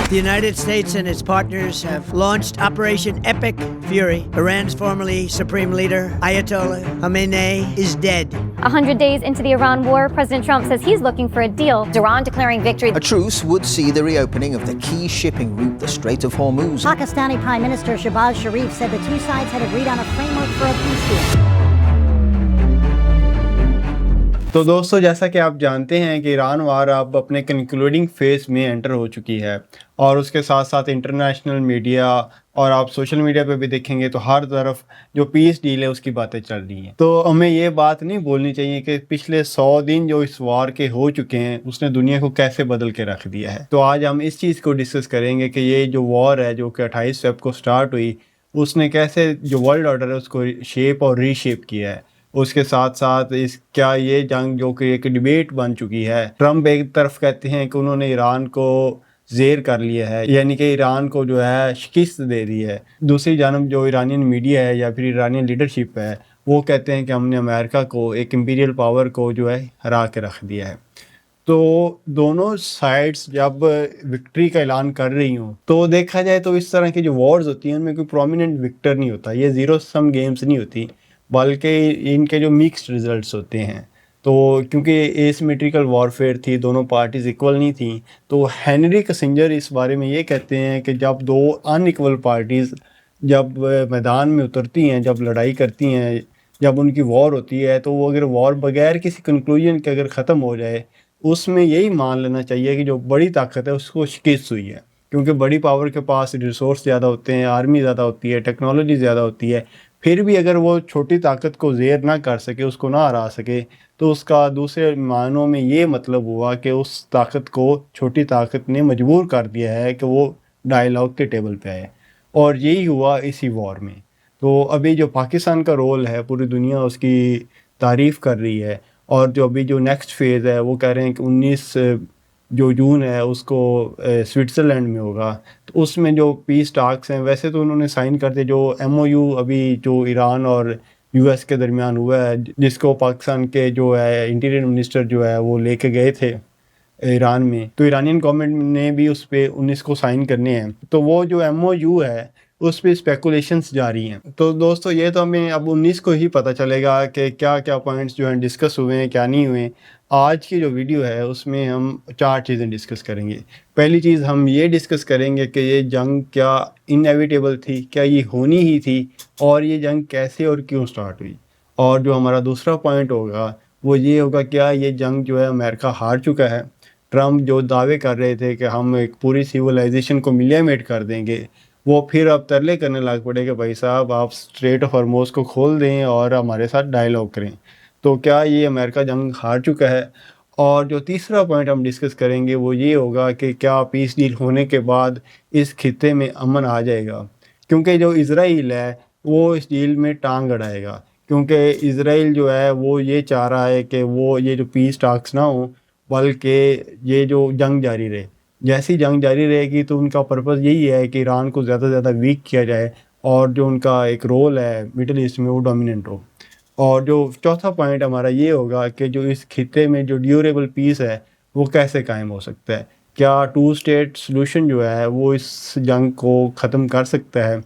The United States and its partners have launched Operation Epic Fury. Iran's formerly supreme leader, Ayatollah Khamenei, is dead. 100 days into the Iran war, President Trump says he's looking for a deal. Iran declaring victory. A truce would see the reopening of the key shipping route, the Strait of Hormuz. Pakistani Prime Minister Shehbaz Sharif said the two sides had agreed on a framework for a peace deal. تو دوستو جیسا کہ آپ جانتے ہیں کہ ایران وار اب اپنے کنکلوڈنگ فیز میں انٹر ہو چکی ہے، اور اس کے ساتھ ساتھ انٹرنیشنل میڈیا اور آپ سوشل میڈیا پہ بھی دیکھیں گے تو ہر طرف جو پیس ڈیل ہے اس کی باتیں چل رہی ہیں۔ تو ہمیں یہ بات نہیں بولنی چاہیے کہ پچھلے 100 دن جو اس وار کے ہو چکے ہیں اس نے دنیا کو کیسے بدل کے رکھ دیا ہے۔ تو آج ہم اس چیز کو ڈسکس کریں گے کہ یہ جو وار ہے جو کہ 28 فیب کو سٹارٹ ہوئی، اس نے کیسے جو ورلڈ آرڈر ہے اس کو شیپ اور ری شیپ کیا ہے۔ اس کے ساتھ ساتھ کیا یہ جنگ جو کہ ایک ڈیبیٹ بن چکی ہے، ٹرمپ ایک طرف کہتے ہیں کہ انہوں نے ایران کو زیر کر لیا ہے، یعنی کہ ایران کو جو ہے شکست دے دی ہے، دوسری جانب جو ایرانین میڈیا ہے یا پھر ایرانین لیڈرشپ ہے وہ کہتے ہیں کہ ہم نے امریکہ کو، ایک امپیریل پاور کو جو ہے ہرا کے رکھ دیا ہے۔ تو دونوں سائڈز جب وکٹری کا اعلان کر رہی ہوں تو دیکھا جائے تو اس طرح کی جو وارز ہوتی ہیں ان میں کوئی پرومیننٹ وکٹر نہیں ہوتا، یہ زیرو سم گیمز نہیں ہوتی، بلکہ ان کے جو مکسڈ ریزلٹس ہوتے ہیں۔ تو کیونکہ ایسیمیٹریکل وارفیئر تھی، دونوں پارٹیز ایکول نہیں تھیں، تو ہینری کسنجر اس بارے میں یہ کہتے ہیں کہ جب دو ان ایکول پارٹیز جب میدان میں اترتی ہیں، جب لڑائی کرتی ہیں، جب ان کی وار ہوتی ہے تو وہ اگر وار بغیر کسی کنکلوژن کے اگر ختم ہو جائے، اس میں یہی مان لینا چاہیے کہ جو بڑی طاقت ہے اس کو شکست ہوئی ہے، کیونکہ بڑی پاور کے پاس ریسورس زیادہ ہوتے ہیں، آرمی زیادہ ہوتی ہے، ٹیکنالوجی زیادہ ہوتی ہے، پھر بھی اگر وہ چھوٹی طاقت کو زیر نہ کر سکے، اس کو نہ ہرا سکے، تو اس کا دوسرے معنوں میں یہ مطلب ہوا کہ اس طاقت کو چھوٹی طاقت نے مجبور کر دیا ہے کہ وہ ڈائیلاگ کے ٹیبل پہ آئے، اور یہی ہوا اسی وار میں۔ تو ابھی جو پاکستان کا رول ہے پوری دنیا اس کی تعریف کر رہی ہے، اور جو ابھی جو نیکسٹ فیز ہے وہ کہہ رہے ہیں کہ 19 جو جون ہے اس کو سوئٹزرلینڈ میں ہوگا، تو اس میں جو پیس ٹاکس ہیں ویسے تو انہوں نے سائن کر دے، جو ایم او یو ابھی جو ایران اور یو ایس کے درمیان ہوا ہے، جس کو پاکستان کے جو ہے انٹیریئر منسٹر جو ہے وہ لے کے گئے تھے ایران میں، تو ایرانین گورنمنٹ نے بھی اس پہ 19 کو سائن کرنے ہیں، تو وہ جو ایم او یو ہے اس پہ اسپیکولیشنس جاری ہیں۔ تو دوستو یہ تو ہمیں اب 19 کو ہی پتہ چلے گا کہ کیا کیا پوائنٹس جو ہیں ڈسکس ہوئے ہیں، کیا نہیں ہوئے۔ آج کی جو ویڈیو ہے اس میں ہم 4 چیزیں ڈسکس کریں گے۔ پہلی چیز ہم یہ ڈسکس کریں گے کہ یہ جنگ کیا انیویٹیبل تھی، کیا یہ ہونی ہی تھی، اور یہ جنگ کیسے اور کیوں سٹارٹ ہوئی۔ اور جو ہمارا دوسرا پوائنٹ ہوگا وہ یہ ہوگا کیا یہ جنگ جو ہے امریکہ ہار چکا ہے۔ ٹرمپ جو دعوے کر رہے تھے کہ ہم ایک پوری سیولائزیشن کو ملیمیٹ کر دیں گے، وہ پھر اب ترلے کرنے لگ پڑے کہ بھائی صاحب آپ اسٹریٹ آف ہارموز کو کھول دیں اور ہمارے ساتھ ڈائیلاگ کریں۔ تو کیا یہ امریکہ جنگ ہار چکا ہے؟ اور جو تیسرا پوائنٹ ہم ڈسکس کریں گے وہ یہ ہوگا کہ کیا پیس ڈیل ہونے کے بعد اس خطے میں امن آ جائے گا، کیونکہ جو اسرائیل ہے وہ اس ڈیل میں ٹانگ اڑائے گا، کیونکہ اسرائیل جو ہے وہ یہ چاہ رہا ہے کہ وہ یہ جو پیس ٹاکس نہ ہوں بلکہ یہ جو جنگ جاری رہے۔ جیسی جنگ جاری رہے گی تو ان کا پرپس یہی ہے کہ ایران کو زیادہ سے زیادہ ویک کیا جائے، اور جو ان کا ایک رول ہے مڈل ایسٹ میں وہ ڈومیننٹ ہو۔ اور جو چوتھا پوائنٹ ہمارا یہ ہوگا کہ جو اس خطے میں جو ڈیوریبل پیس ہے وہ کیسے قائم ہو سکتا ہے، کیا 2 اسٹیٹ سلوشن جو ہے وہ اس جنگ کو ختم کر سکتا ہے۔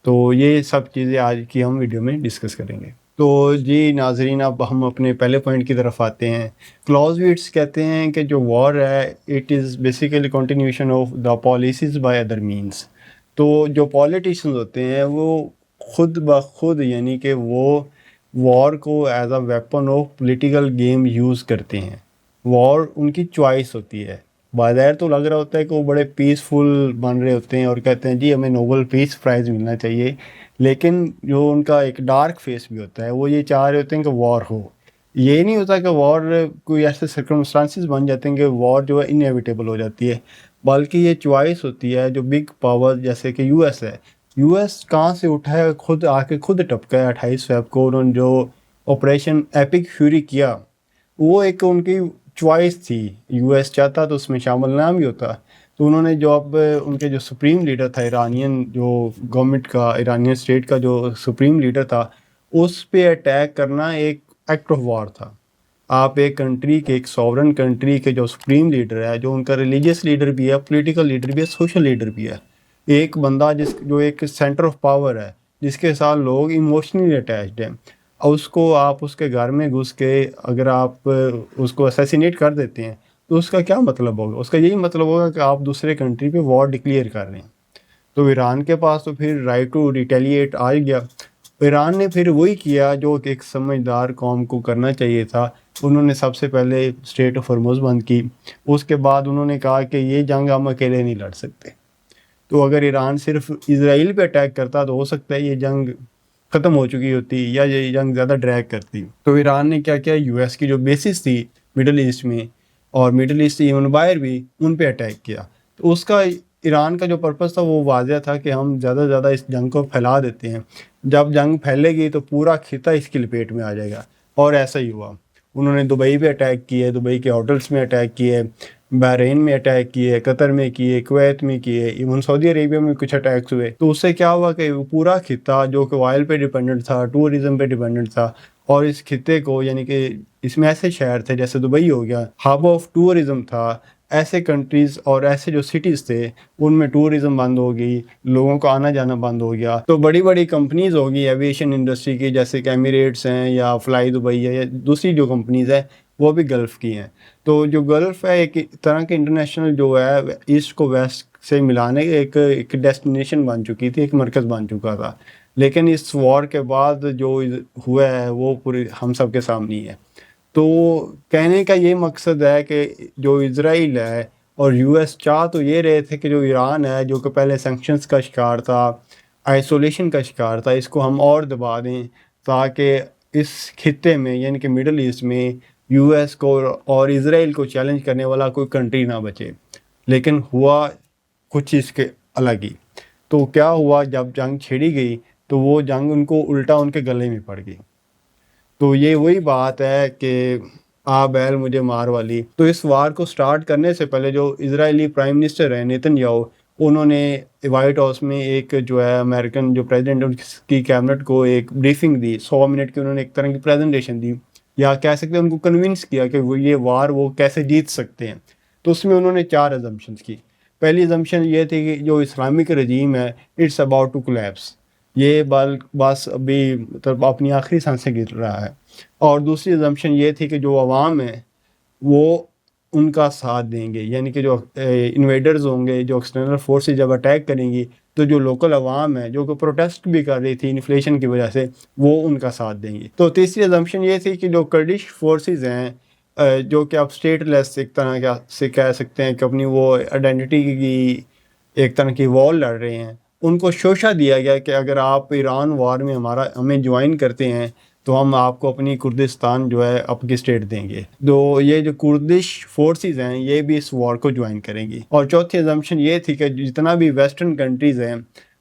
تو یہ سب چیزیں آج کی ہم ویڈیو میں ڈسکس کریں گے۔ تو جی ناظرین، اب ہم اپنے پہلے پوائنٹ کی طرف آتے ہیں۔ کلاوزویٹس کہتے ہیں کہ جو وار ہے it is basically continuation of the policies by other means. تو جو پولیٹیشنز ہوتے ہیں وہ خود بخود یعنی کہ وہ وار کو as a weapon of political game use کرتے ہیں۔ وار ان کی چوائس ہوتی ہے، بظاہر تو لگ رہا ہوتا ہے کہ وہ بڑے پیسفل بن رہے ہوتے ہیں اور کہتے ہیں جی ہمیں نوبل پیس پرائز ملنا چاہیے، لیکن جو ان کا ایک ڈارک فیس بھی ہوتا ہے، وہ یہ چاہ رہے ہوتے ہیں کہ وار ہو۔ یہ نہیں ہوتا کہ وار کوئی ایسے سرکمسٹانسز بن جاتے ہیں کہ وار جو ہے انیویٹیبل ہو جاتی ہے، بلکہ یہ چوائس ہوتی ہے۔ جو بگ پاور جیسے کہ یو ایس ہے، یو ایس کہاں سے اٹھا ہے، خود آ کے خود ٹپکا ہے 28 فیب کو۔ انہوں نے جو آپریشن ایپک فیوری کیا وہ ایک ان کی چوائس تھی، یو ایس چاہتا تو اس میں شامل نہ بھی ہوتا۔ تو انہوں نے جو اب ان کے جو سپریم لیڈر تھا ایرانین جو گورنمنٹ کا، ایرانین اسٹیٹ کا جو سپریم لیڈر تھا، اس پہ اٹیک کرنا ایک ایکٹ آف وار تھا۔ آپ ایک کنٹری کے ایک سورن کنٹری کے جو سپریم لیڈر ہے, جو ان کا ریلیجیس لیڈر بھی ہے, پولیٹیکل لیڈر بھی ہے, سوشل لیڈر بھی ہے, ایک بندہ جو ایک سینٹر آف پاور ہے, جس کے ساتھ لوگ ایموشنلی اٹیچڈ ہیں, اور اس کو آپ اس کے گھر میں گھس کے اگر آپ اس کو اسیسینیٹ کر دیتے ہیں تو اس کا کیا مطلب ہوگا؟ اس کا یہی مطلب ہوگا کہ آپ دوسرے کنٹری پہ وار ڈکلیئر کر رہے ہیں. تو ایران کے پاس تو پھر رائٹ ٹو ریٹیلیٹ آ گیا. ایران نے پھر وہی کیا جو کہ ایک سمجھدار قوم کو کرنا چاہیے تھا. انہوں نے سب سے پہلے اسٹریٹ آف ہرمز بند کی. اس کے بعد انہوں نے کہا کہ یہ جنگ ہم اکیلے نہیں لڑ سکتے. تو اگر ایران صرف اسرائیل پہ اٹیک کرتا تو ہو سکتا ہے یہ جنگ ختم ہو چکی ہوتی یا یہ جنگ زیادہ ڈریگ کرتی. تو ایران نے کیا کیا, یو ایس کی جو بیسز تھی مڈل ایسٹ میں اور مڈل ایسٹ ایون باہر بھی, ان پہ اٹیک کیا. تو اس کا ایران کا جو پرپس تھا وہ واضح تھا کہ ہم زیادہ سے زیادہ اس جنگ کو پھیلا دیتے ہیں. جب جنگ پھیلے گی تو پورا خطہ اس کی لپیٹ میں آ جائے گا, اور ایسا ہی ہوا. انہوں نے دبئی پہ اٹیک کیے, دبئی کے ہوٹلس میں اٹیک کیے, بحرین میں اٹیک کیے, قطر میں کیے, کویت میں کیے, ایون سعودی عربیہ میں کچھ اٹیکس ہوئے. تو اس سے کیا ہوا کہ پورا خطہ جو کہ آئل پہ ڈیپینڈنٹ تھا, ٹورزم پہ ڈیپینڈنٹ تھا, اور اس خطے کو یعنی کہ اس میں ایسے شہر تھے جیسے دبئی ہو گیا, ہب آف ٹورزم تھا, ایسے کنٹریز اور ایسے جو سٹیز تھے ان میں ٹورزم بند ہو گئی, لوگوں کا آنا جانا بند ہو گیا. تو بڑی بڑی کمپنیز ہوگی ایویشن انڈسٹری کی, جیسے کہ ایمریٹس ہیں یا فلائی دبئی ہے یا دوسری جو کمپنیز ہیں وہ بھی گلف کی ہیں. تو جو گلف ہے ایک طرح کے انٹرنیشنل جو ہے ایسٹ کو ویسٹ سے ملانے ایک ڈیسٹینیشن بن چکی تھی, ایک مرکز بن چکا تھا. لیکن اس وار کے بعد جو ہوا ہے وہ پوری ہم سب کے سامنے ہے. تو کہنے کا یہ مقصد ہے کہ جو اسرائیل ہے اور یو ایس چاہ تو یہ رہے تھے کہ جو ایران ہے جو کہ پہلے سینکشنز کا شکار تھا, آئسولیشن کا شکار تھا, اس کو ہم اور دبا دیں تاکہ اس خطے میں یعنی کہ مڈل ایسٹ میں یو ایس کو اور اسرائیل کو چیلنج کرنے والا کوئی کنٹری نہ بچے. لیکن ہوا کچھ اس کے الگ ہی. تو کیا ہوا, جب جنگ چھڑی گئی تو وہ جنگ ان کو الٹا ان کے گلے میں پڑ گئی. تو یہ وہی بات ہے کہ آ بیل مجھے مار والی. تو اس وار کو سٹارٹ کرنے سے پہلے جو اسرائیلی پرائم منسٹر ہیں نیتن یاہو, انہوں نے وائٹ ہاؤس میں ایک جو ہے امریکن جو پریزیڈنٹ ان کی کیبنٹ کو ایک بریفنگ دی, 100 منٹ کی انہوں نے ایک طرح کی پریزنٹیشن دی, یا کہہ سکتے ہیں ان کو کنونس کیا کہ وہ یہ وار وہ کیسے جیت سکتے ہیں. تو اس میں انہوں نے 4 ازمپشنز کی. پہلی ازمپشن یہ تھی کہ جو اسلامک رجیم ہے اٹس اباؤٹ ٹو کولیپس, یہ بس ابھی مطلب اپنی آخری سانسیں گر رہا ہے. اور دوسری ازمپشن یہ تھی کہ جو عوام ہیں وہ ان کا ساتھ دیں گے, یعنی کہ جو انویڈرز ہوں گے, جو ایکسٹرنل فورسز جب اٹیک کریں گی تو جو لوکل عوام ہے جو کہ پروٹیسٹ بھی کر رہی تھی انفلیشن کی وجہ سے, وہ ان کا ساتھ دیں گی. تو تیسری ازمپشن یہ تھی کہ جو کرڈش فورسز ہیں جو کہ آپ اسٹیٹ لیس ایک طرح سے کہہ سکتے ہیں کہ اپنی وہ آئیڈینٹی کی ایک طرح کی وار لڑ رہے ہیں, ان کو شوشہ دیا گیا کہ اگر آپ ایران وار میں ہمیں جوائن کرتے ہیں تو ہم آپ کو اپنی کردستان جو ہے آپ کی اسٹیٹ دیں گے. تو یہ جو کردش فورسز ہیں یہ بھی اس وار کو جوائن کریں گی. اور چوتھی ازمپشن یہ تھی کہ جتنا بھی ویسٹرن کنٹریز ہیں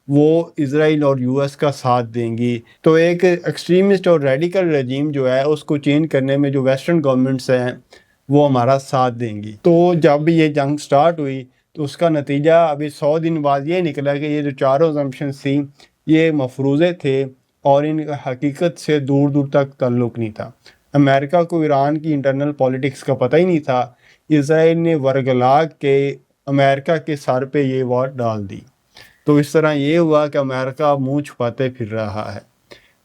وہ اسرائیل اور یو ایس کا ساتھ دیں گی. تو ایک ایکسٹریمسٹ اور ریڈیکل رجیم جو ہے اس کو چینج کرنے میں جو ویسٹرن گورنمنٹس ہیں وہ ہمارا ساتھ دیں گی. تو جب یہ جنگ سٹارٹ ہوئی تو اس کا نتیجہ ابھی 100 دن بعد یہ نکلا کہ یہ جو 4 ازمپشنز تھیں یہ مفروضے تھے اور ان کا حقیقت سے دور دور تک تعلق نہیں تھا. امریکہ کو ایران کی انٹرنل پالیٹکس کا پتہ ہی نہیں تھا. اسرائیل نے ورگلا کے امریکہ کے سر پہ یہ وار ڈال دی. تو اس طرح یہ ہوا کہ امریکہ منہ چھپاتے پھر رہا ہے.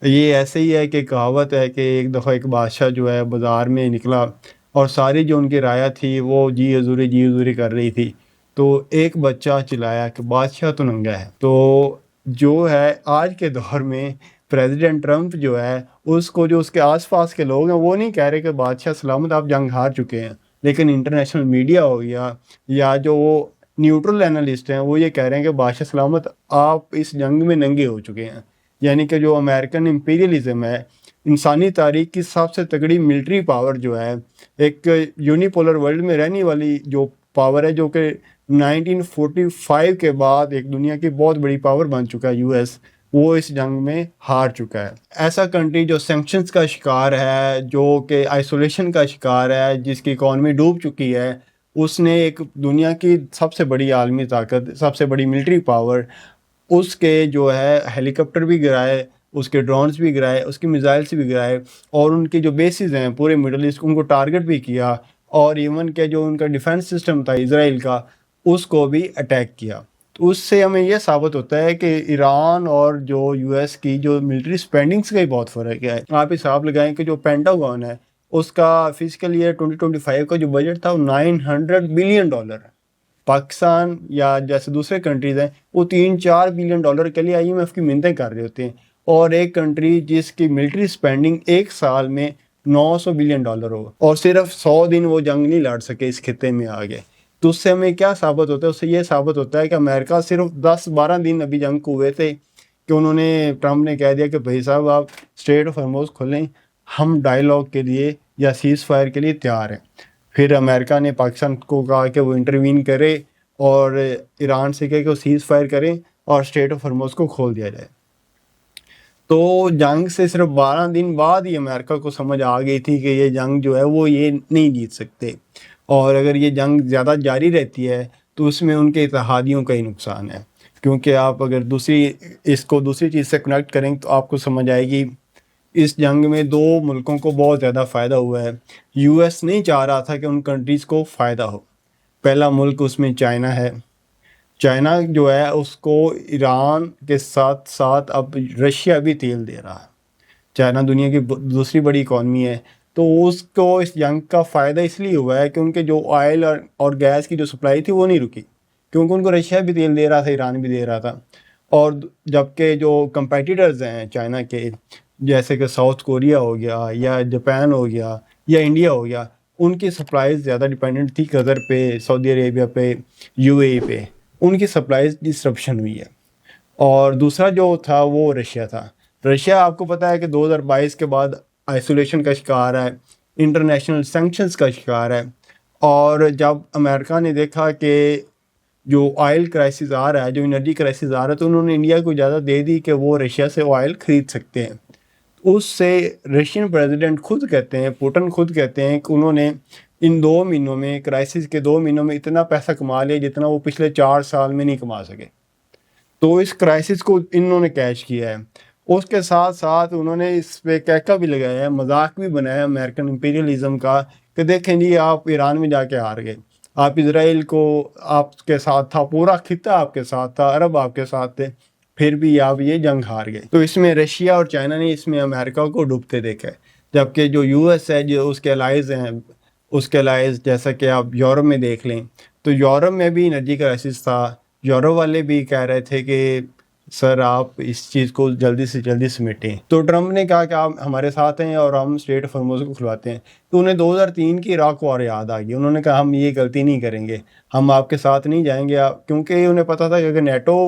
یہ ایسے ہی ہے کہ کہاوت ہے کہ ایک دفعہ ایک بادشاہ جو ہے بازار میں نکلا اور ساری جو ان کی رعایا تھی وہ جی حضوری کر رہی تھی. تو ایک بچہ چلایا کہ بادشاہ تو ننگا ہے. تو جو ہے آج کے دور میں پریزیڈنٹ ٹرمپ جو ہے اس کو جو اس کے آس پاس کے لوگ ہیں وہ نہیں کہہ رہے کہ بادشاہ سلامت آپ جنگ ہار چکے ہیں, لیکن انٹرنیشنل میڈیا ہو گیا یا جو وہ نیوٹرل اینالسٹ ہیں وہ یہ کہہ رہے ہیں کہ بادشاہ سلامت آپ اس جنگ میں ننگے ہو چکے ہیں. یعنی کہ جو امریکن امپیریلزم ہے, انسانی تاریخ کی سب سے تگڑی ملٹری پاور جو ہے, ایک یونیپولر ورلڈ میں رہنے والی جو پاور ہے جو کہ 1945 کے بعد ایک دنیا کی بہت بڑی پاور بن چکا ہے یو ایس, وہ اس جنگ میں ہار چکا ہے. ایسا کنٹری جو سینکشنز کا شکار ہے, جو کہ آئسولیشن کا شکار ہے, جس کی اکانومی ڈوب چکی ہے, اس نے ایک دنیا کی سب سے بڑی عالمی طاقت, سب سے بڑی ملٹری پاور, اس کے جو ہے ہیلی کاپٹر بھی گرائے, اس کے ڈرونز بھی گرائے, اس کی میزائلس بھی گرائے, اور ان کے جو بیسز ہیں پورے مڈل ایسٹ ان کو ٹارگٹ بھی کیا, اور ایون کہ جو ان کا ڈیفنس سسٹم تھا اسرائیل کا اس کو بھی اٹیک کیا. تو اس سے ہمیں یہ ثابت ہوتا ہے کہ ایران اور جو یو ایس کی جو ملٹری اسپینڈنگس کا ہی بہت فرق ہے. آپ حساب لگائیں کہ جو پینٹاگون ہے اس کا فزیکل ایئر 2025 کا جو بجٹ تھا وہ $900 بلین. پاکستان یا جیسے دوسرے کنٹریز ہیں وہ $3-4 بلین کے لیے IMF کی منتیں کر رہے ہوتے ہیں, اور ایک کنٹری جس کی ملٹری اسپینڈنگ ایک سال میں $900 بلین ہو, اور صرف 100 دن وہ جنگ نہیں لڑ سکے اس خطے میں آگے. تو اس سے ہمیں کیا ثابت ہوتا ہے؟ اس سے یہ ثابت ہوتا ہے کہ امریکہ صرف 10-12 دن ابھی جنگ کو ہوئے تھے کہ انہوں نے, ٹرمپ نے کہہ دیا کہ بھائی صاحب آپ اسٹریٹ آف ہرموز کھولیں, ہم ڈائیلاگ کے لیے یا سیز فائر کے لیے تیار ہیں. پھر امریکہ نے پاکستان کو کہا کہ وہ انٹروین کرے اور ایران سے کہے کہ وہ سیز فائر کریں اور اسٹریٹ آف ہرموز کو کھول دیا جائے. تو جنگ سے صرف 12 دن بعد ہی امریکہ کو سمجھ آ گئی تھی کہ یہ جنگ جو ہے وہ یہ نہیں جیت سکتے, اور اگر یہ جنگ زیادہ جاری رہتی ہے تو اس میں ان کے اتحادیوں کا ہی نقصان ہے. کیونکہ آپ اگر دوسری چیز سے کنیکٹ کریں تو آپ کو سمجھ آئے گی اس جنگ میں 2 ملکوں کو بہت زیادہ فائدہ ہوا ہے. یو ایس نہیں چاہ رہا تھا کہ ان کنٹریز کو فائدہ ہو. پہلا ملک اس میں چائنا ہے. چائنا جو ہے اس کو ایران کے ساتھ ساتھ اب رشیا بھی تیل دے رہا ہے. چائنا دنیا کی دوسری بڑی اکانومی ہے, تو اس کو اس جنگ کا فائدہ اس لیے ہوا ہے کہ ان کے جو آئل اور گیس کی جو سپلائی تھی وہ نہیں رکی, کیونکہ ان کو رشیا بھی تیل دے رہا تھا, ایران بھی دے رہا تھا. اور جبکہ جو کمپیٹیٹرز ہیں چائنا کے جیسے کہ ساؤتھ کوریا ہو گیا یا جاپان ہو گیا یا انڈیا ہو گیا, ان کی سپلائیز زیادہ ڈیپینڈنٹ تھی قطر پہ, سعودی عربیہ پہ, UAE پہ. ان کی سپلائیز ڈسرپشن ہوئی ہے. اور دوسرا جو تھا وہ رشیا تھا. رشیا آپ کو پتہ ہے کہ 2022 کے بعد آئسولیشن کا شکار ہے, انٹرنیشنل سینکشنز کا شکار ہے. اور جب امریکہ نے دیکھا کہ جو آئل کرائسس آ رہا ہے, جو انرجی کرائسس آ رہا ہے, تو انہوں نے انڈیا کو اجازت دے دی کہ وہ رشیا سے آئل خرید سکتے ہیں. اس سے رشین پریزیڈنٹ خود کہتے ہیں, پوٹن خود کہتے ہیں کہ انہوں نے ان 2 مہینوں میں, کرائسس کے 2 مہینوں میں اتنا پیسہ کما لیا جتنا وہ پچھلے 4 سال میں نہیں کما سکے. تو اس کرائسس کو انہوں نے کیچ کیا ہے. اس کے ساتھ ساتھ انہوں نے اس پہ کہکا بھی لگایا ہے, مذاق بھی بنایا امریکن امپیریلزم کا کہ دیکھیں جی آپ ایران میں جا کے ہار گئے, آپ اسرائیل کو آپ کے ساتھ تھا, پورا خطہ آپ کے ساتھ تھا, عرب آپ کے ساتھ تھے, پھر بھی آپ یہ جنگ ہار گئے. تو اس میں رشیا اور چائنا نے اس میں امریکہ کو ڈوبتے دیکھا ہے. جبکہ جو یو ایس ہے, جو اس کے الائز ہیں, اس کے الائز جیسا کہ آپ یورپ میں دیکھ لیں, تو یورپ میں بھی انرجی کرائسس تھا. یورپ والے بھی کہہ رہے تھے کہ سر آپ اس چیز کو جلدی سے جلدی سمیٹیں. تو ٹرمپ نے کہا کہ آپ ہمارے ساتھ ہیں اور ہم اسٹریٹ آف ہرموز کو کھلواتے ہیں. تو انہیں 2003 کی عراق وار یاد آ گئی. انہوں نے کہا ہم یہ غلطی نہیں کریں گے, ہم آپ کے ساتھ نہیں جائیں گے, کیونکہ انہیں پتہ تھا کہ اگر نیٹو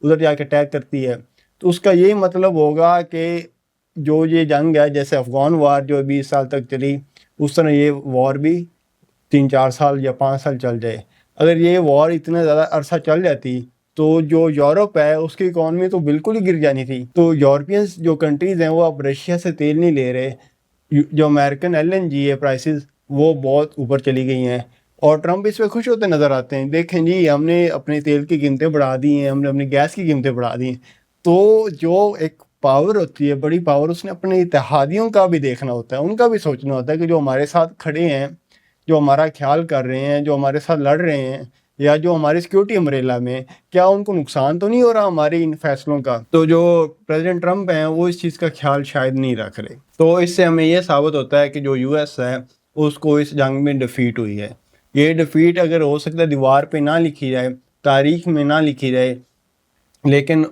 ادھر جا کے اٹیک کرتی ہے تو اس کا یہ مطلب ہوگا کہ جو یہ جنگ ہے, جیسے افغان وار جو 20 سال تک چلی, اس طرح یہ وار بھی 3-4 سال یا 5 سال چل جائے. اگر یہ وار اتنا زیادہ عرصہ چل جاتی تو جو یورپ ہے اس کی اکانومی تو بالکل ہی گر جانی تھی. تو یورپینس جو کنٹریز ہیں وہ اب رشیا سے تیل نہیں لے رہے. جو امریکن LNG ہے پرائسز وہ بہت اوپر چلی گئی ہیں, اور ٹرمپ اس پہ خوش ہوتے نظر آتے ہیں. دیکھیں جی ہم نے اپنے تیل کی قیمتیں بڑھا دی ہیں, ہم نے اپنی گیس کی قیمتیں بڑھا دی ہیں. تو جو ایک پاور ہوتی ہے, بڑی پاور, اس نے اپنے اتحادیوں کا بھی دیکھنا ہوتا ہے, ان کا بھی سوچنا ہوتا ہے کہ جو ہمارے ساتھ کھڑے ہیں, جو ہمارا خیال کر رہے ہیں, جو ہمارے ساتھ لڑ رہے ہیں, یا جو ہماری سیکیورٹی امبریلا میں, کیا ان کو نقصان تو نہیں ہو رہا ہمارے ان فیصلوں کا. تو جو پریزیڈنٹ ٹرمپ ہیں وہ اس چیز کا خیال شاید نہیں رکھ رہے. تو اس سے ہمیں یہ ثابت ہوتا ہے کہ جو یو ایس ہے اس کو اس جنگ میں ڈیفیٹ ہوئی ہے. یہ ڈیفیٹ اگر ہو سکتا ہے دیوار پہ نہ لکھی جائے, تاریخ میں نہ لکھی جائے, لیکن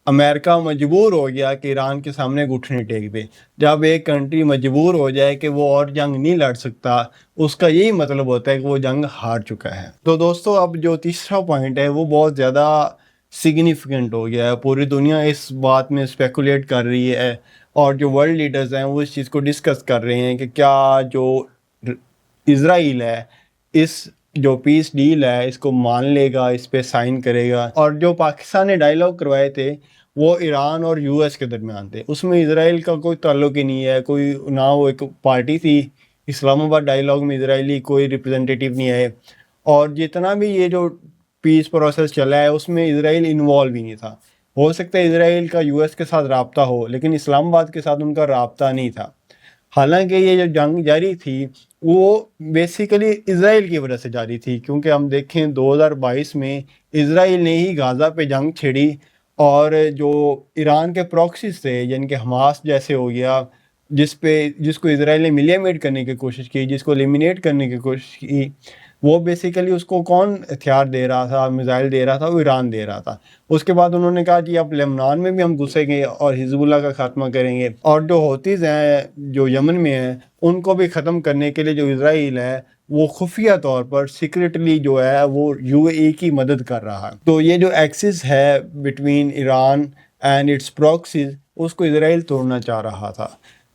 امریکہ مجبور ہو گیا کہ ایران کے سامنے گھٹنے ٹیک دے. جب ایک کنٹری مجبور ہو جائے کہ وہ اور جنگ نہیں لڑ سکتا, اس کا یہی مطلب ہوتا ہے کہ وہ جنگ ہار چکا ہے. تو دوستو اب جو تیسرا پوائنٹ ہے وہ بہت زیادہ سگنیفیکنٹ ہو گیا ہے. پوری دنیا اس بات میں اسپیکولیٹ کر رہی ہے, اور جو ورلڈ لیڈرز ہیں وہ اس چیز کو ڈسکس کر رہے ہیں کہ کیا جو اسرائیل ہے اس جو پیس ڈیل ہے اس کو مان لے گا, اس پہ سائن کرے گا. اور جو پاکستان نے ڈائیلاگ کروائے تھے وہ ایران اور یو ایس کے درمیان تھے, اس میں اسرائیل کا کوئی تعلق ہی نہیں ہے, کوئی نہ وہ ایک پارٹی تھی. اسلام آباد ڈائیلاگ میں اسرائیلی کوئی ریپرزنٹیٹیو نہیں ہے, اور جتنا بھی یہ جو پیس پروسیس چلا ہے اس میں اسرائیل انوالو ہی نہیں تھا. ہو سکتا ہے اسرائیل کا US کے ساتھ رابطہ ہو، لیکن اسلام آباد کے ساتھ ان کا رابطہ نہیں تھا۔ حالانکہ یہ جو جنگ جاری تھی وہ بیسیکلی اسرائیل کی وجہ سے جاری تھی، کیونکہ ہم دیکھیں 2022 میں اسرائیل نے ہی غزہ پہ جنگ چھیڑی، اور جو ایران کے پراکسیز تھے یعنی کہ حماس جیسے ہو گیا، جس کو اسرائیل نے ملیمیٹ کرنے کی کوشش کی، جس کو ایلیمینیٹ کرنے کی کوشش کی، وہ بیسیکلی اس کو کون ہتھیار دے رہا تھا، میزائل دے رہا تھا، وہ ایران دے رہا تھا۔ اس کے بعد انہوں نے کہا جی اب لیبنان میں بھی ہم گھسیں گے اور حزب اللہ کا خاتمہ کریں گے، اور جو ہوتیز ہیں جو یمن میں ہیں ان کو بھی ختم کرنے کے لیے جو اسرائیل ہے وہ خفیہ طور پر سیکریٹلی جو ہے وہ UAE کی مدد کر رہا ہے۔ تو یہ جو ایکسس ہے between Iran and its proxies, اس کو اسرائیل توڑنا چاہ رہا تھا۔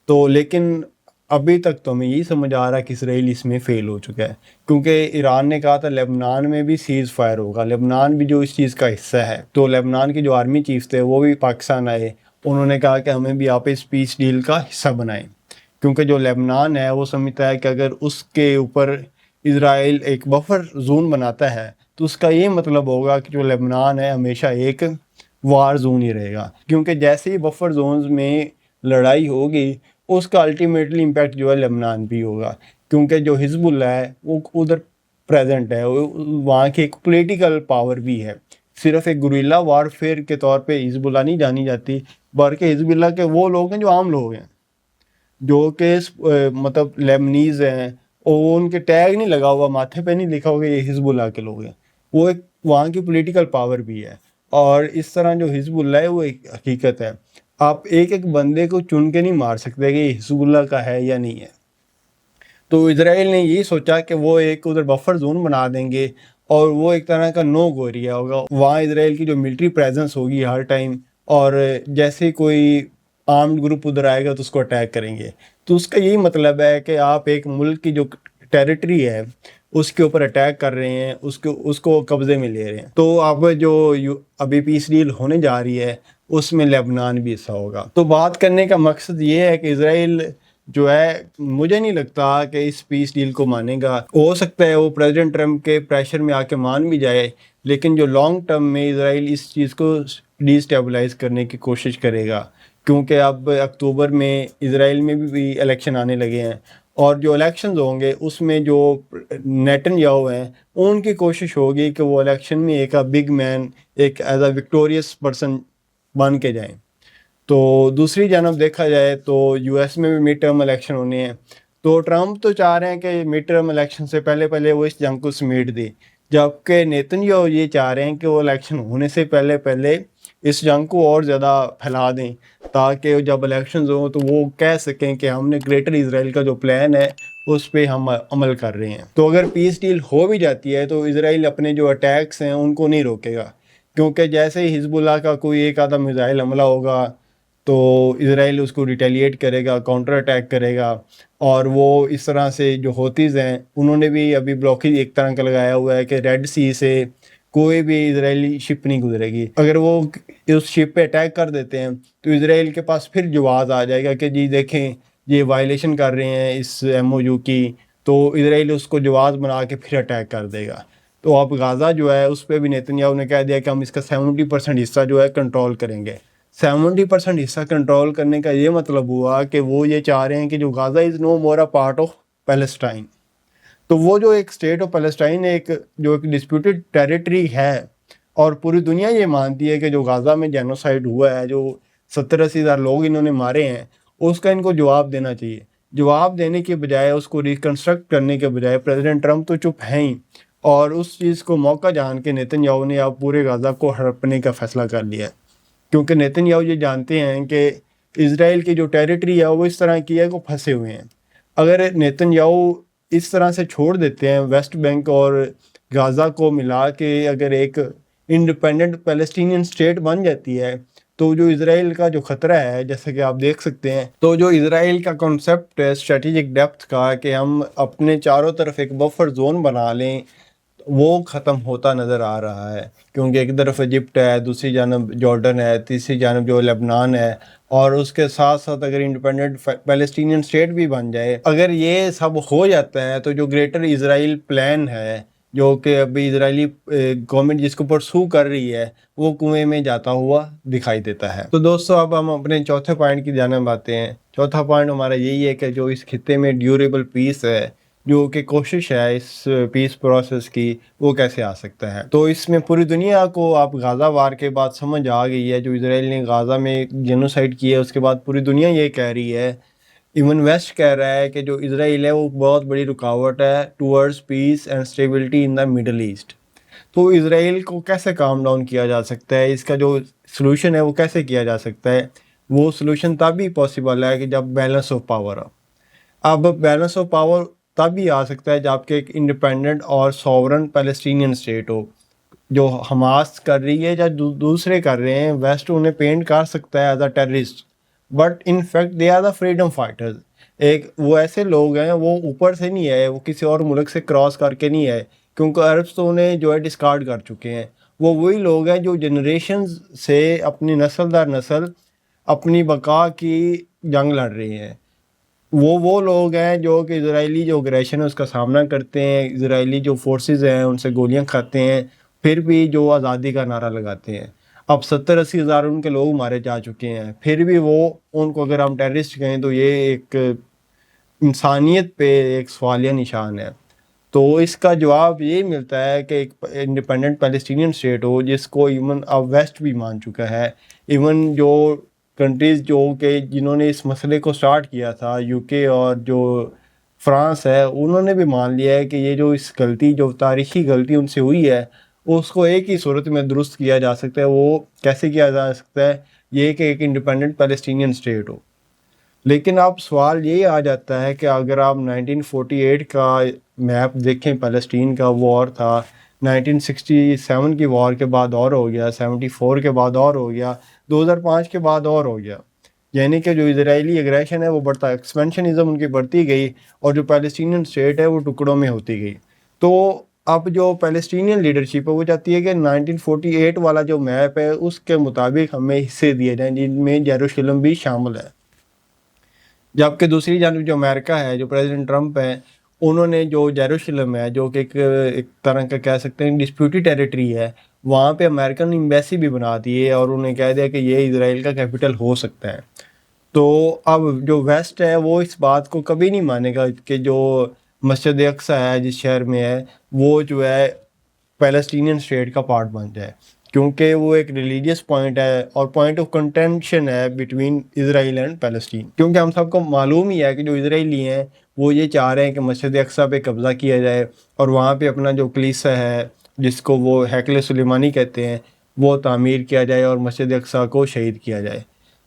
تو لیکن ابھی تک تو ہمیں یہی سمجھ آ رہا ہے کہ اسرائیل اس میں فیل ہو چکا ہے، کیونکہ ایران نے کہا تھا لیبنان میں بھی سیز فائر ہوگا، لیبنان بھی جو اس چیز کا حصہ ہے۔ تو لیبنان کے جو آرمی چیف تھے وہ بھی پاکستان آئے، انہوں نے کہا کہ ہمیں بھی آپ اس پیس ڈیل کا حصہ بنائیں، کیونکہ جو لیبنان ہے وہ سمجھتا ہے کہ اگر اس کے اوپر اسرائیل ایک بفر زون بناتا ہے تو اس کا یہ مطلب ہوگا کہ جو لیبنان ہے ہمیشہ ایک وار زون ہی رہے گا، کیونکہ جیسے ہی بفر زونز میں لڑائی ہوگی اس کا الٹیمیٹلی امپیکٹ جو ہے لیبنان بھی ہوگا، کیونکہ جو حزب اللہ ہے وہ ادھر پریزنٹ ہے، وہاں کی ایک پولیٹیکل پاور بھی ہے۔ صرف ایک گوریلا وارفیئر کے طور پہ حزب اللہ نہیں جانی جاتی، بلکہ حزب اللہ کے وہ لوگ ہیں جو عام لوگ ہیں، جو کہ مطلب لیبنیز ہیں، اور ان کے ٹیگ نہیں لگا ہوا، ماتھے پہ نہیں لکھا ہوگا یہ حزب اللہ کے لوگ ہیں، وہ ایک وہاں کی پولیٹیکل پاور بھی ہے۔ اور اس طرح جو حزب اللہ ہے وہ ایک حقیقت ہے، آپ ایک ایک بندے کو چن کے نہیں مار سکتے کہ یہ حزب اللہ کا ہے یا نہیں ہے۔ تو اسرائیل نے یہی سوچا کہ وہ ایک ادھر بفر زون بنا دیں گے، اور وہ ایک طرح کا نو گو ایریا ہوگا، وہاں اسرائیل کی جو ملٹری پریزنس ہوگی ہر ٹائم، اور جیسے کوئی آرمڈ گروپ ادھر آئے گا تو اس کو اٹیک کریں گے۔ تو اس کا یہی مطلب ہے کہ آپ ایک ملک کی جو ٹیریٹری ہے اس کے اوپر اٹیک کر رہے ہیں، اس کو قبضے میں لے رہے ہیں۔ تو اب جو ابھی پیس ڈیل ہونے جا رہی ہے اس میں لیبنان بھی حصہ ہوگا۔ تو بات کرنے کا مقصد یہ ہے کہ اسرائیل جو ہے مجھے نہیں لگتا کہ اس پیس ڈیل کو مانے گا، ہو سکتا ہے وہ پریزیڈنٹ ٹرمپ کے پریشر میں آ کے مان بھی جائے، لیکن جو لانگ ٹرم میں اسرائیل اس چیز کو ڈی اسٹیبلائز کرنے کی کوشش کرے گا، کیونکہ اب اکتوبر میں اسرائیل میں بھی الیکشن آنے لگے ہیں، اور جو الیکشنز ہوں گے اس میں جو نیتن یاہو ہیں ان کی کوشش ہوگی کہ وہ الیکشن میں ایک بگ مین، ایک ایز اے وکٹوریس پرسن بن کے جائیں۔ تو دوسری جانب دیکھا جائے تو US میں بھی مڈ ٹرم الیکشن ہونے ہیں، تو ٹرمپ تو چاہ رہے ہیں کہ مڈ ٹرم الیکشن سے پہلے وہ اس جنگ کو سمیٹ دے، جبکہ نیتن یاہو یہ چاہ رہے ہیں کہ وہ الیکشن ہونے سے پہلے اس جنگ کو اور زیادہ پھیلا دیں، تاکہ جب الیکشنز ہوں تو وہ کہہ سکیں کہ ہم نے گریٹر اسرائیل کا جو پلان ہے اس پہ ہم عمل کر رہے ہیں۔ تو اگر پیس ڈیل ہو بھی جاتی ہے تو اسرائیل اپنے جو اٹیکس ہیں ان کو نہیں روکے گا، کیونکہ جیسے ہی حزب اللہ کا کوئی ایک آدھا میزائل حملہ ہوگا تو اسرائیل اس کو ریٹیلیٹ کرے گا، کاؤنٹر اٹیک کرے گا، اور وہ اس طرح سے جو ہوتیز ہیں انہوں نے بھی ابھی بلاکیج ایک طرح کا لگایا ہوا ہے کہ ریڈ سی سے کوئی بھی اسرائیلی شپ نہیں گزرے گی۔ اگر وہ اس شپ پہ اٹیک کر دیتے ہیں تو اسرائیل کے پاس پھر جواز آ جائے گا کہ جی دیکھیں یہ وائلیشن کر رہے ہیں اس MOU کی، تو اسرائیل اس کو جواز بنا کے پھر اٹیک کر دے گا۔ تو اب غزہ جو ہے اس پہ بھی نیتن یاہو نے کہہ دیا کہ ہم اس کا 70% حصہ جو ہے کنٹرول کریں گے۔ 70% حصہ کنٹرول کرنے کا یہ مطلب ہوا کہ وہ یہ چاہ رہے ہیں کہ جو غزہ از نو مور اے پارٹ آف پیلسٹائن، تو وہ جو ایک اسٹیٹ آف پیلسٹائن ایک ڈسپیوٹڈ ٹیریٹری ہے، اور پوری دنیا یہ مانتی ہے کہ جو غزہ میں جینوسائیڈ ہوا ہے، جو 70-80 ہزار لوگ انہوں نے مارے ہیں، اس کا ان کو جواب دینا چاہیے۔ جواب دینے کے بجائے، اس کو ریکنسٹرکٹ کرنے کے بجائے، پریزیڈنٹ ٹرمپ تو چپ ہیں ہی، اور اس چیز کو موقع جان کے نیتن یاہو نے اب پورے غزہ کو ہڑپنے کا فیصلہ کر لیا ہے، کیونکہ نیتن یاہو یہ جانتے ہیں کہ اسرائیل کی جو ٹیریٹری ہے وہ اس طرح کی ہے کہ وہ پھنسے ہوئے ہیں۔ اگر نیتن یاہو اس طرح سے چھوڑ دیتے ہیں ویسٹ بینک اور غزہ کو ملا کے، اگر ایک انڈیپینڈنٹ پیلسٹینین اسٹیٹ بن جاتی ہے، تو جو اسرائیل کا جو خطرہ ہے، جیسا کہ آپ دیکھ سکتے ہیں، تو جو اسرائیل کا کنسیپٹ ہے اسٹریٹجک ڈیپتھ کا کہ ہم اپنے چاروں طرف ایک بفر زون بنا لیں، وہ ختم ہوتا نظر آ رہا ہے، کیونکہ ایک طرف ایجپٹ ہے، دوسری جانب جارڈن ہے، تیسری جانب جو لیبنان ہے، اور اس کے ساتھ ساتھ اگر انڈیپینڈنٹ پیلسٹینین اسٹیٹ بھی بن جائے، اگر یہ سب ہو جاتا ہے تو جو گریٹر اسرائیل پلان ہے جو کہ ابھی اسرائیلی گورنمنٹ جس کو پرسو کر رہی ہے وہ کنویں میں جاتا ہوا دکھائی دیتا ہے۔ تو دوستو اب ہم اپنے چوتھے پوائنٹ کی جانب آتے ہیں۔ چوتھا پوائنٹ ہمارا یہی ہے کہ جو اس خطے میں ڈیوریبل پیس ہے، جو کہ کوشش ہے اس پیس پروسیس کی، وہ کیسے آ سکتا ہے۔ تو اس میں پوری دنیا کو آپ غازہ وار کے بعد سمجھ آ گئی ہے، جو اسرائیل نے غازہ میں جینوسائیڈ کیا ہے اس کے بعد پوری دنیا یہ کہہ رہی ہے، ایون ویسٹ کہہ رہا ہے کہ جو اسرائیل ہے وہ بہت بڑی رکاوٹ ہے towards peace and stability in the Middle East. تو اسرائیل کو کیسے کام ڈاؤن کیا جا سکتا ہے، اس کا جو سلوشن ہے وہ کیسے کیا جا سکتا ہے؟ وہ سلوشن تب ہی پاسبل ہے کہ جب بیلنس آف پاور ہو۔ اب بیلنس آف پاور تب ہی آ سکتا ہے جب کہ ایک انڈیپینڈنٹ اور سوورن پیلسٹینین اسٹیٹ ہو۔ جو حماس کر رہی ہے یا دوسرے کر رہے ہیں، ویسٹ انہیں پینٹ کر سکتا ہے as a terrorist, but in fact they are the freedom fighters. ایک وہ ایسے لوگ ہیں، وہ اوپر سے نہیں آئے، وہ کسی اور ملک سے کراس کر کے نہیں آئے، کیونکہ عربس تو انہیں جو ہے ڈسکارڈ کر چکے ہیں۔ وہ وہی لوگ ہیں جو جنریشنز سے اپنی نسل در نسل اپنی بقا کی جنگ لڑ رہے ہیں۔ وہ لوگ ہیں جو کہ اسرائیلی جو اگریشن ہے اس کا سامنا کرتے ہیں، اسرائیلی جو فورسز ہیں ان سے گولیاں کھاتے ہیں، پھر بھی جو آزادی کا نعرہ لگاتے ہیں۔ اب 70-80 ہزار ان کے لوگ مارے جا چکے ہیں، پھر بھی وہ ان کو اگر ہم ٹیررسٹ کہیں تو یہ ایک انسانیت پہ ایک سوالیہ نشان ہے۔ تو اس کا جواب یہی ملتا ہے کہ ایک انڈیپینڈنٹ پیلسٹینین اسٹیٹ ہو، جس کو ایون اب ویسٹ بھی مان چکا ہے۔ ایون جو کنٹریز جو کہ جنہوں نے اس مسئلے کو سٹارٹ کیا تھا، یو کے اور جو فرانس ہے، انہوں نے بھی مان لیا ہے کہ یہ جو اس غلطی، جو تاریخی غلطی ان سے ہوئی ہے، اس کو ایک ہی صورت میں درست کیا جا سکتا ہے۔ وہ کیسے کیا جا سکتا ہے؟ یہ کہ ایک انڈیپینڈنٹ پیلسٹینین اسٹیٹ ہو۔ لیکن اب سوال یہی آ جاتا ہے کہ اگر آپ 1948 کا میپ دیکھیں، پیلسٹین کا وار تھا، 1967 کی وار کے بعد اور ہو گیا، 74 کے بعد اور ہو گیا، 2005 کے بعد اور ہو گیا، یعنی کہ جو اسرائیلی اگریشن ہے وہ بڑھتا، ایکسپینشنزم ان کی بڑھتی گئی، اور جو پیلسٹینین اسٹیٹ ہے وہ ٹکڑوں میں ہوتی گئی۔ تو اب جو پیلسٹینین لیڈرشپ ہے وہ چاہتی ہے کہ 1948 والا جو میپ ہے اس کے مطابق ہمیں حصے دیے جائیں، جن میں یروشلم بھی شامل ہے۔ جبکہ دوسری جانب جو امریکہ ہے، جو پریزیڈنٹ ٹرمپ ہے، انہوں نے جو یروشلم ہے، جو کہ ایک طرح کا کہہ سکتے ہیں ڈسپیوٹی ٹیریٹری ہے، وہاں پہ امریکن ایمبیسی بھی بنا دی ہے اور انہیں کہہ دیا کہ یہ اسرائیل کا کیپٹل ہو سکتا ہے۔ تو اب جو ویسٹ ہے وہ اس بات کو کبھی نہیں مانے گا کہ جو مسجد اقصی ہے جس شہر میں ہے، وہ جو ہے پیلسٹینین اسٹیٹ کا پارٹ بن جائے، کیونکہ وہ ایک ریلیجیس پوائنٹ ہے اور پوائنٹ آف کنٹینشن ہے بٹوین اسرائیل اینڈ پیلسٹین۔ کیونکہ ہم سب کو معلوم ہی ہے کہ جو اسرائیلی ہیں وہ یہ چاہ رہے ہیں کہ مسجد اقصی پہ قبضہ کیا جائے اور وہاں پہ اپنا جو کلیسا ہے، جس کو وہ ہیکل سلیمانی کہتے ہیں، وہ تعمیر کیا جائے اور مسجد اقصی کو شہید کیا جائے،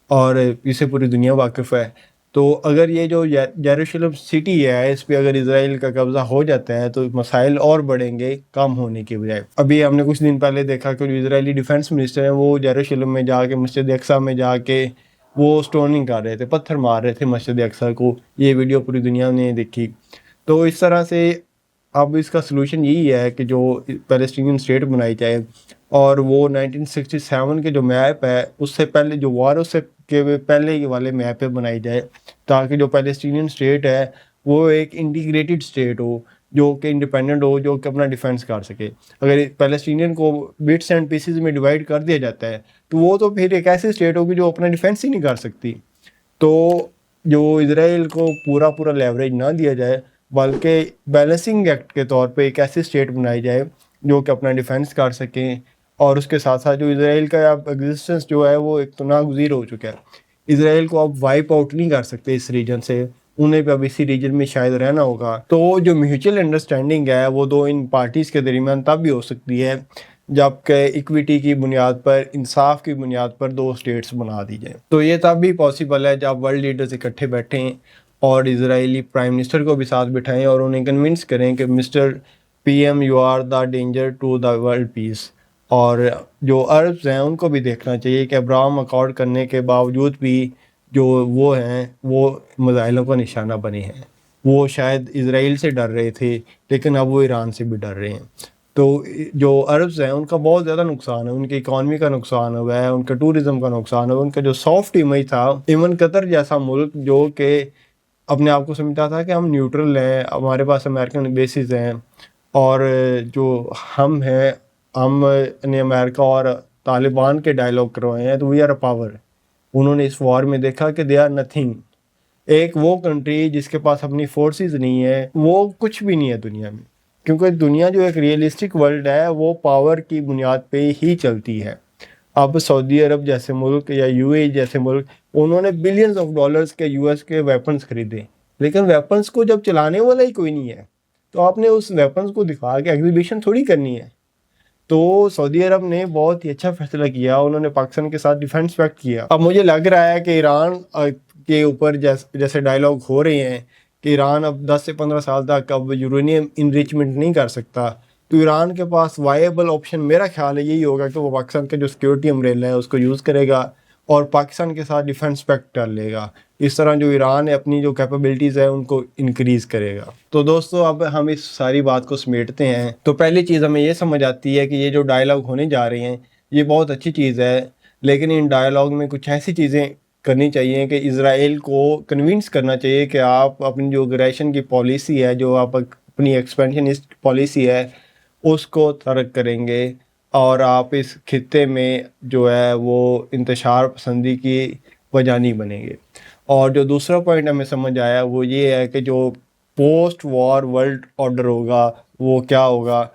اور اسے پوری دنیا واقف ہے۔ تو اگر یہ جو یروشلم سٹی ہے اس پہ اگر اسرائیل کا قبضہ ہو جاتا ہے تو مسائل اور بڑھیں گے کم ہونے کے بجائے۔ ابھی ہم نے کچھ دن پہلے دیکھا کہ جو اسرائیلی ڈیفنس منسٹر ہیں وہ یروشلم میں جا کے، مسجد اقصی میں جا کے وہ سٹوننگ کر رہے تھے، پتھر مار رہے تھے مسجد اقصی کو۔ یہ ویڈیو پوری دنیا نے دیکھی۔ تو اس طرح سے اب اس کا سلوشن یہی ہے کہ جو پیلسٹینین اسٹیٹ بنائی جائے، اور وہ 1967 کے جو میپ ہے اس سے پہلے جو وار اس سے کے پہلے والے میپ پہ بنائی جائے، تاکہ جو پیلسٹینین اسٹیٹ ہے وہ ایک انٹیگریٹڈ اسٹیٹ ہو، جو کہ انڈیپینڈنٹ ہو، جو کہ اپنا ڈیفینس کر سکے۔ اگر پیلسٹینین کو بٹس اینڈ پیسز میں ڈیوائڈ کر دیا جاتا ہے تو وہ تو پھر ایک ایسی اسٹیٹ ہوگی جو اپنا ڈیفینس ہی نہیں کر سکتی۔ تو جو اسرائیل کو پورا لیوریج نہ دیا جائے، بلکہ بیلنسنگ ایکٹ کے طور پہ ایک ایسی اسٹیٹ بنائی جائے جو کہ اپنا ڈیفینس کر سکیں، اور اس کے ساتھ ساتھ جو اسرائیل کا اب ایگزسٹنس جو ہے وہ ایک تو ناگزیر ہو چکا ہے۔ اسرائیل کو اب وائپ آؤٹ نہیں کر سکتے اس ریجن سے، انہیں بھی اب اسی ریجن میں شاید رہنا ہوگا۔ تو جو میوچل انڈرسٹینڈنگ ہے وہ دو ان پارٹیز کے درمیان تب بھی ہو سکتی ہے جب کہ ایکویٹی کی بنیاد پر، انصاف کی بنیاد پر دو اسٹیٹس بنا دی جائیں۔ تو یہ تب بھی پاسبل ہے جب ورلڈ لیڈرز اکٹھے بیٹھیں اور اسرائیلی پرائم منسٹر کو بھی ساتھ بٹھائیں اور انہیں کنونس کریں کہ mister P M you are the danger to the world peace. اور جو عربز ہیں ان کو بھی دیکھنا چاہیے کہ ابراہم اکارڈ کرنے کے باوجود بھی جو وہ ہیں وہ میزائلوں کا نشانہ بنے ہیں۔ وہ شاید اسرائیل سے ڈر رہے تھے لیکن اب وہ ایران سے بھی ڈر رہے ہیں۔ تو جو عربز ہیں ان کا بہت زیادہ نقصان ہے، ان کی اکانومی کا نقصان ہوا ہے، ان کا ٹورزم کا نقصان ہوا، ان کا جو سافٹ امیج تھا، ایون قطر جیسا ملک جو کہ اپنے آپ کو سمجھتا تھا کہ ہم نیوٹرل ہیں، ہمارے پاس امریکن بیسز ہیں، اور جو ہم ہیں، ہم نے امریکہ اور طالبان کے ڈائلاگ کروائے ہیں، تو وی آر اے پاور. انہوں نے اس وار میں دیکھا کہ دے آر نتھنگ. ایک وہ کنٹری جس کے پاس اپنی فورسز نہیں ہے، وہ کچھ بھی نہیں ہے دنیا میں، کیونکہ دنیا جو ایک ریئلسٹک ورلڈ ہے وہ پاور کی بنیاد پہ ہی چلتی ہے. اب سعودی عرب جیسے ملک یا یو اے جیسے ملک، انہوں نے بلینز آف ڈالرز کے یو ایس کے ویپنز خریدے، لیکن ویپنز کو جب چلانے والا ہی کوئی نہیں ہے تو آپ نے اس ویپنز کو دکھا کے ایگزیبیشن تھوڑی کرنی ہے. تو سعودی عرب نے بہت ہی اچھا فیصلہ کیا، انہوں نے پاکستان کے ساتھ ڈیفینس پیکٹ کیا. اب مجھے لگ رہا ہے کہ ایران کے اوپر جیسے ڈائلاگ ہو رہے ہیں کہ ایران اب 10 سے 15 سال تک اب یورینیم انریچمنٹ نہیں کر سکتا، تو ایران کے پاس وائبل آپشن میرا خیال ہے یہی ہوگا کہ وہ پاکستان کا جو سیکورٹی امبریلا ہے اس کو یوز کرے گا اور پاکستان کے ساتھ ڈیفینس پیکٹ کر لے گا. اس طرح جو ایران ہے اپنی جو کیپیبلٹیز ہے ان کو انکریز کرے گا. تو دوستو اب ہم اس ساری بات کو سمیٹتے ہیں. تو پہلی چیز ہمیں یہ سمجھ آتی ہے کہ یہ جو ڈائلاگ ہونے جا رہے ہیں یہ بہت اچھی چیز ہے، لیکن ان ڈائلاگ میں کچھ ایسی چیزیں کرنی چاہیے کہ اسرائیل کو کنونس کرنا چاہیے کہ آپ اپنی جو اگریشن کی پالیسی ہے، جو آپ اپنی ایکسپینشنسٹ پالیسی ہے، اس کو ترک کریں گے اور آپ اس خطے میں جو ہے وہ انتشار پسندی کی وجہ نہیں بنیں گے. اور جو دوسرا پوائنٹ ہمیں سمجھ آیا وہ یہ ہے کہ جو پوسٹ وار ورلڈ آرڈر ہوگا وہ کیا ہوگا.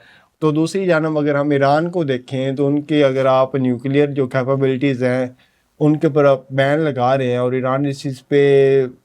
تو دوسری جانب اگر ہم ایران کو دیکھیں تو ان کی اگر آپ نیوکلیئر جو کیپیبلٹیز ہیں ان کے اوپر آپ بین لگا رہے ہیں اور ایران اس چیز پہ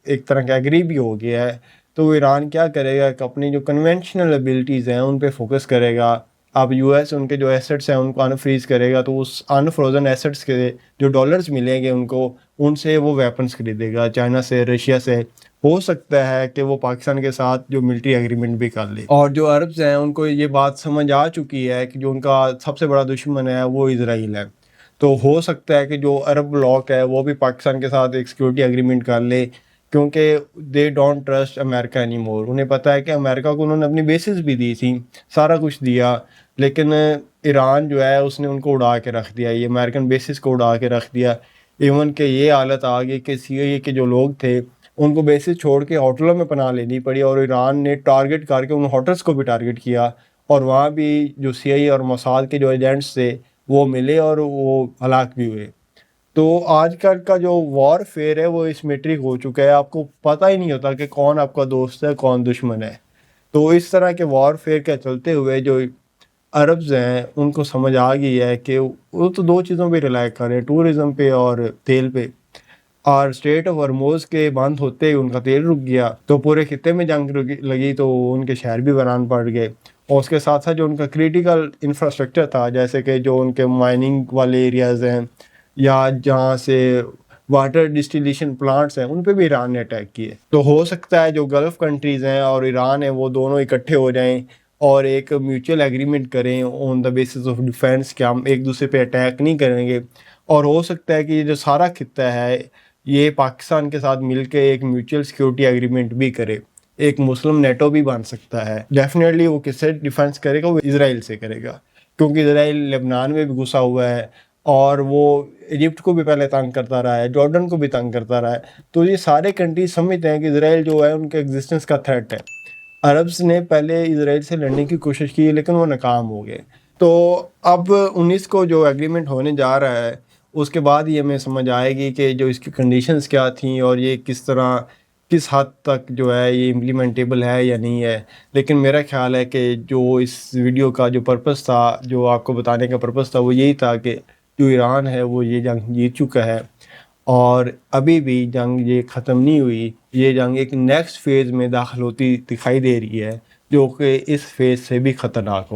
ایک طرح کا ایگری بھی ہو گیا ہے، تو ایران کیا کرے گا کہ اپنی جو کنونشنل ایبلٹیز ہیں ان پہ فوکس کرے گا. اب یو ایس ان کے جو ایسٹس ہیں ان کو انفریز کرے گا، تو اس انفروزن ایسٹس کے جو ڈالرز ملیں گے ان کو، ان سے وہ ویپنز خریدے گا، چائنا سے، رشیا سے. ہو سکتا ہے کہ وہ پاکستان کے ساتھ جو ملٹری ایگریمنٹ بھی کر لے. اور جو عربز ہیں ان کو یہ بات سمجھ آ چکی ہے کہ جو ان کا سب سے بڑا دشمن ہے وہ اسرائیل ہے. تو ہو سکتا ہے کہ جو عرب بلاک ہے وہ بھی پاکستان کے ساتھ ایک سیکورٹی ایگریمنٹ کر لے، کیونکہ they don't trust America any more. انہیں پتہ ہے کہ امریکہ کو انہوں نے اپنی بیسز بھی دی تھی، سارا کچھ دیا، لیکن ایران جو ہے اس نے ان کو اڑا کے رکھ دیا، یہ امریکن بیسز کو اڑا کے رکھ دیا. ایون کہ یہ حالت آ گئی کہ سی آئی اے کے جو لوگ تھے ان کو بیسز چھوڑ کے ہوٹلوں میں پناہ لینی پڑی، اور ایران نے ٹارگٹ کر کے ان ہوٹلس کو بھی ٹارگٹ کیا، اور وہاں بھی جو سی آئی اے اور موساد کے جو ایجنٹس تھے وہ ملے اور وہ ہلاک بھی ہوئے. تو آج کل کا جو وار فیئر ہے وہ اسمیٹرک ہو چکا ہے، آپ کو پتہ ہی نہیں ہوتا کہ کون آپ کا دوست ہے کون دشمن ہے. تو اس طرح کے وار فیئر کے چلتے ہوئے جو عربز ہیں ان کو سمجھ آ گئی ہے کہ وہ تو دو چیزوں پہ ریلائی کر رہے ہیں، ٹورزم پہ اور تیل پہ. اور اسٹریٹ آف ہرموز کے بند ہوتے ان کا تیل رک گیا، تو پورے خطے میں جنگ لگی، تو ان کے شہر بھی ویران پڑ گئے. اور اس کے ساتھ ساتھ جو ان کا کریٹیکل انفراسٹرکچر تھا، جیسے کہ جو ان کے مائننگ والے ایریاز ہیں یا جہاں سے واٹر ڈسٹیلیشن پلانٹس ہیں، ان پہ بھی ایران نے اٹیک کیے. تو ہو سکتا ہے جو گلف کنٹریز ہیں اور ایران ہے وہ دونوں اکٹھے ہو جائیں اور ایک میوچل ایگریمنٹ کریں آن دا بیسس آف ڈیفینس کہ ہم ایک دوسرے پہ اٹیک نہیں کریں گے. اور ہو سکتا ہے کہ یہ جو سارا خطہ ہے یہ پاکستان کے ساتھ مل کے ایک میوچل سیکورٹی ایگریمنٹ بھی کرے، ایک مسلم نیٹو بھی بن سکتا ہے. ڈیفینیٹلی وہ کس سے ڈیفینس کرے گا؟ وہ اسرائیل سے کرے گا، کیونکہ اسرائیل لبنان میں بھی گھسا ہوا ہے اور وہ ایجپٹ کو بھی پہلے تنگ کرتا رہا ہے، جارڈن کو بھی تنگ کرتا رہا ہے. تو یہ سارے کنٹریز سمجھتے ہیں کہ اسرائیل جو ہے ان کے ایگزسٹنس کا تھریٹ ہے. عربز نے پہلے اسرائیل سے لڑنے کی کوشش کی لیکن وہ ناکام ہو گئے. تو اب 19 کو جو ایگریمنٹ ہونے جا رہا ہے اس کے بعد یہ ہمیں سمجھ آئے گی کہ جو اس کی کنڈیشنز کیا تھیں اور یہ کس حد تک جو ہے یہ امپلیمنٹیبل ہے یا نہیں ہے. لیکن میرا خیال ہے کہ جو اس ویڈیو کا جو پرپس تھا، جو آپ کو بتانے کا پرپس تھا، وہ یہی تھا کہ جو ایران ہے وہ یہ جنگ جیت چکا ہے اور ابھی بھی جنگ یہ ختم نہیں ہوئی. یہ جنگ ایک نیکسٹ فیز میں داخل ہوتی دکھائی دے رہی ہے جو کہ اس فیز سے بھی خطرناک ہوگا.